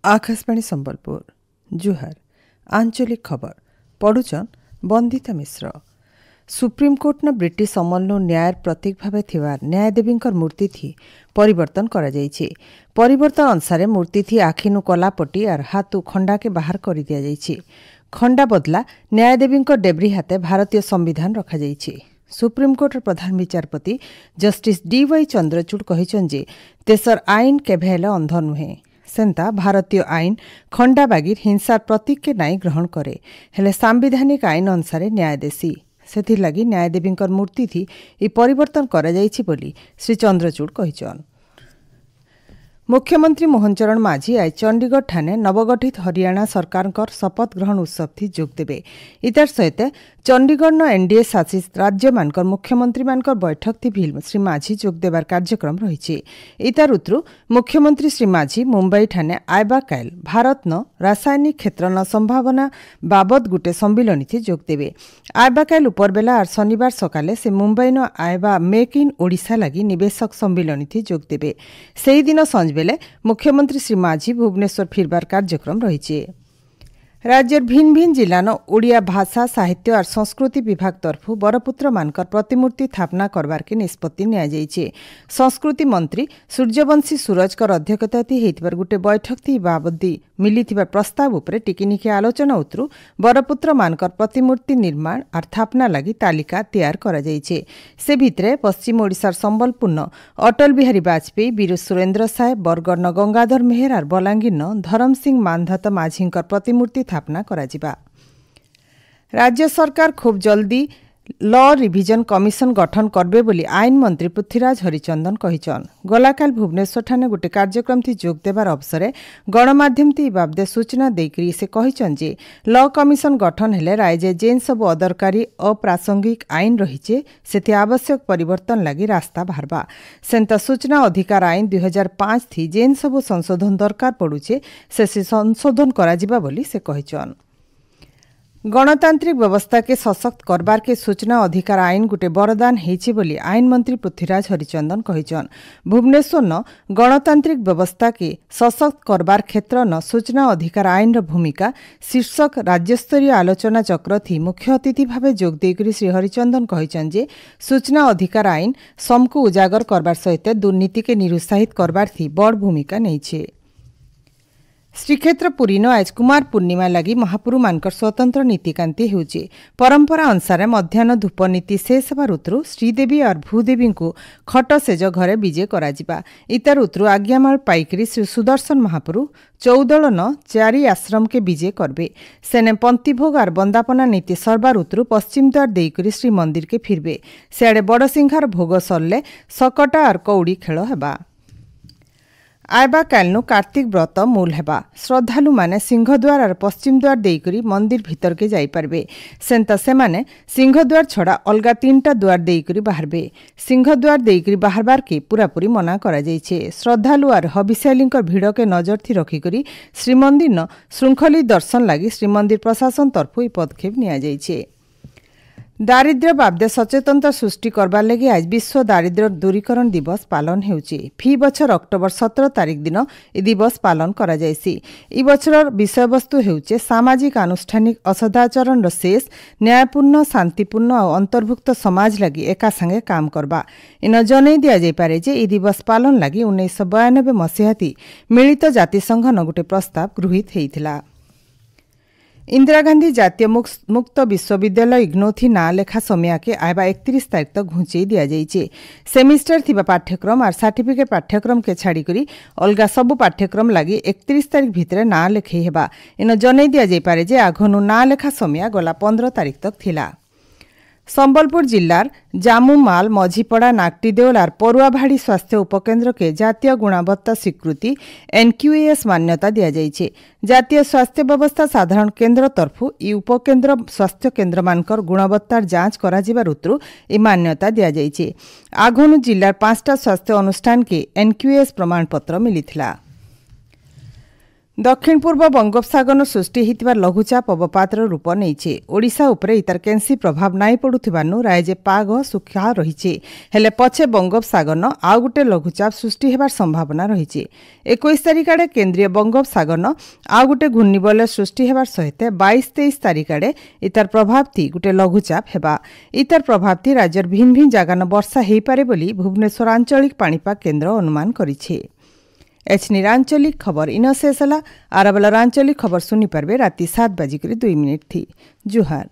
आकाशवाणी संबलपुर जुहार आंचलिक खबर पढ़ुचन बंदिता मिश्र। Supreme court British अमल न्याय प्रतीक भाव थिवार न्यायदेवी मूर्ति थी परिवर्तन करा जायछि। परिवर्तन अनुसार मूर्ति थी आखिनु कलापटी और हाथू खंडा के बाहर कर दिया जायछि। खंडा बदला न्यायदेवी डेब्री हाथे भारतीय संविधान रखा जायछि। सुप्रीमकोर्ट प्रधान विचारपति जस्टिस डी.वाई. चंद्रचूड़ कहिछन् देशर आईन केभे हेले अंध नुहे। सेंता भारतीय आईन खंडा बागिर हिंसार प्रतीक के नाई ग्रहण करे हेले सांविधानिक आईन अनुसार न्याय देसी। सेथिर लगी न्यायदेवी मूर्ति थी इ परिवर्तन करा जायछि बोली श्री चंद्रचूड़ कहिछन्। मुख्यमंत्री मोहन चरण माझी आज चंडीगढ़ ठाणे नवगठित हरियाणा सरकार शपथ ग्रहण उत्सव थी जोग देबे। इतार सहित चंडीगढ़ एनडीए शासित राज्य मानकर मुख्यमंत्री मानकर बैठक थी भी श्री माझी जोग देवार कार्यक्रम रही। इतार उत्रु मुख्यमंत्री श्री माझी मुंबई ठाणे आयबा काल भारत न रासायनिक क्षेत्र न संभावना बाबद गुटे सम्मिलनी थी जोग देबे। आयबा काल उपरबेला और शनिवार सकाले से मुंबई न आयबा मेक इन ओडिशा लगी निवेशक सम्मिलनी थी जोग देबे। सेही दिन बेले मुख्यमंत्री श्री माझी भुवनेश्वर फिरबार कार्यक्रम रही। राज्य भिन्न भिन्न जिलान ओडिया भाषा साहित्य और संस्कृति विभाग तरफु बरपुत्र मानकर प्रतिमूर्ति स्थापना करबार के निष्पत्ति निया जायछि। संस्कृति मंत्री सूर्यवंशी सूरजकर अध्यक्षताती हेतिबार गुटे बैठक थी बाबदी मिलिथिबार प्रस्ताव उपरे टिकिनिकी आलोचना उत्रु बरपुत्र मानकर प्रतिमूर्ति निर्माण और स्थापना लगी तालिका तैयार करा जायछि। से भितरे पश्चिम ओडिशार संबलपुर अटल बिहारी वाजपेयी वीर सुरेन्द्र साय बरगढ़ गंगाधर मेहर और बलांगीर धरम सिंह मानधत माझींकर प्रतिमूर्ति स्थापना करा जिबा। राज्य सरकार खूब जल्दी लॉ रिविजन कमिशन गठन करबे बोली आईन मंत्री पृथ्वीराज हरिचंदन कहिछन। गलाकाल भुवनेश्वर ठाणे गुटे कार्यक्रम थी जोग देबार अवसरे गणमाध्यम ती बाबदे सूचना देकरी से कहिछन जे लॉ कमिशन गठन हेले राज्य जेन सब अदरकारी अप्रासंगिक आईन रहिछे सेति आवश्यक परिवर्तन लगी रास्ता बाहरबा। सेंता सूचना अधिकार आईन 2005 थी जेन सब संशोधन दरकार पड़ुछे से संशोधन करा जिबा बोली से कहिछन। गणतांत्रिक व्यवस्था के सशक्त करबार के सूचना अधिकार आईन गुटे वरदान हेछि बोली आईन मंत्री पृथ्वीराज हरिचंदन कहिछन। भुवनेश्वर न गणतांत्रिक व्यवस्था के सशक्त करबार क्षेत्र न सूचना अधिकार आईन भूमिका शीर्षक राज्यस्तरीय आलोचना चक्र थी मुख्य अतिथि भावे जोग देकरी श्री हरिचंदन कहिछन जे सूचना अधिकार आईन समको उजागर करबार सहित दुर्नीति के निरुत्साहित करबार थी बड़ भूमिका नैछे। श्रीक्षेत्र पुरी न आज कुमार पूर्णिमा लगी महापुरु मानकर स्वतंत्र नीतिकांति हेउचे। परंपरा अनुसार मध्याह्न धूप नीति शेष हेबार उत्रु श्रीदेवी और भूदेवी को खट सेज घरे विजे कराजिबा। इतार उत्रु आज्ञामाल पाइकरी श्री सुदर्शन महापुरु चौदल न 4 आश्रम के विजे करबे। सेने पंक्तिभोग और बंदापना नीति सरबार उत्रु पश्चिम द्वार देकरी श्री मंदिर के फिरबे। सियाड़े बड़सिंघार भोग सरले सकटा और कौड़ी खेल हेबा। आयबा कालनु कार्तिक व्रत मूल हेबा। श्रद्धालु माने सिंहद्वार और पश्चिम द्वार देकरी मंदिर भीतर के जाई पारबे। सेंता से माने सिंहद्वार छड़ा अलगा 3टा द्वार देकरी बाहरबे। सिंहद्वार देकरी बाहरबार के पूरापूरी मना करा जायछे। श्रद्धालु और हबिशालींकर भीड़ के नजर थी रखिकरी श्रीमंदिर न श्रृंखली दर्शन लगी श्रीमंदिर प्रशासन तरफु पदक्षेप निया जायछे। दारिद्र्य बाबदे सचेतनता सृष्टि करबार लगी आज विश्व दारिद्र्य दूरीकरण दिवस पालन हेउछि। फी बछर अक्टोबर 17 तारिख दिन ए दिवस पालन करा जायछि। ई बछर विषय वस्तु हेउछि सामाजिक आनुष्ठानिक असदाचरण शेष न्यायपूर्ण शांतिपूर्ण और अंतर्भुक्त समाज लगी एका संगे काम करबा। इन जनै दिया जाय पारे जे ई दिवस पालन लगी 1992 मसीहाती मिलित जातिसंघ न गुटे प्रस्ताव गृहीत हेइथिला। इंदिरा गांधी जातीय मुक्त विश्वविद्यालय इग्नोथी ना लेखा समय के आयबा 31 तारिख तक घुंचई दिया जाइए। सेमिस्टर थिबा पाठ्यक्रम और सर्टिफिकेट पाठ्यक्रम के छाड़ी अलगा सबु पाठ्यक्रम लगी 31 तारिख भितर ना लेखे हेबा। इन जनै दिया जाय पारे जे आघनु ना लेखा समय गला 15 तारिख तक थिला। संबलपुर जिल्लार जामुमाल मझीपड़ा नागटीदेउल और परुआभाड़ी स्वास्थ्य उपकेन्द्र के जातीय गुणवत्ता स्वीकृति NQAS मान्यता दिया जाइए। जातीय स्वास्थ्य व्यवस्था साधारण केन्द्र तरफु इ उपकेन्द्र स्वास्थ्य केन्द्र मानकर गुणवत्तार जांच कराजिबार उत्रु इ मान्यता दिया जाइए। आघनु जिल्लार 5टा स्वास्थ्य अनुष्ठान के NQAS प्रमाणपत्र मिलिथिला। दक्षिण पूर्व बंगोपसागर सृष्टि होता लघुचाप अवपातर रूप नहीं ओडिशा उपरे इतार केन्सी प्रभाव नाई पड़ुथिबानु रायजे पाग सुखा रही हेले पछे बंगोपसागर आउ गोटे लघुचाप सृष्टि हेबार संभावना रही 21 तारिख आड़े केन्द्रीय बंगोपसागर आउ गोटे घूर्णिबलय सृष्टि हेबार सहित 22-23 तारिख आड़े इतार प्रभाव थी गोटे लघुचाप हेबा इतार प्रभाव थी राज्यर भिन्न भिन्न जगान वर्षा हेई पारे बोली भुवनेश्वर आंचलिक पाणीपाग केन्द्र अनुमान करिछे। एचनी आंचलिक खबर इन शेष है। आरबेलर आंचलिक खबर सुनी पार्बे राति 7:02 थी। जुहार।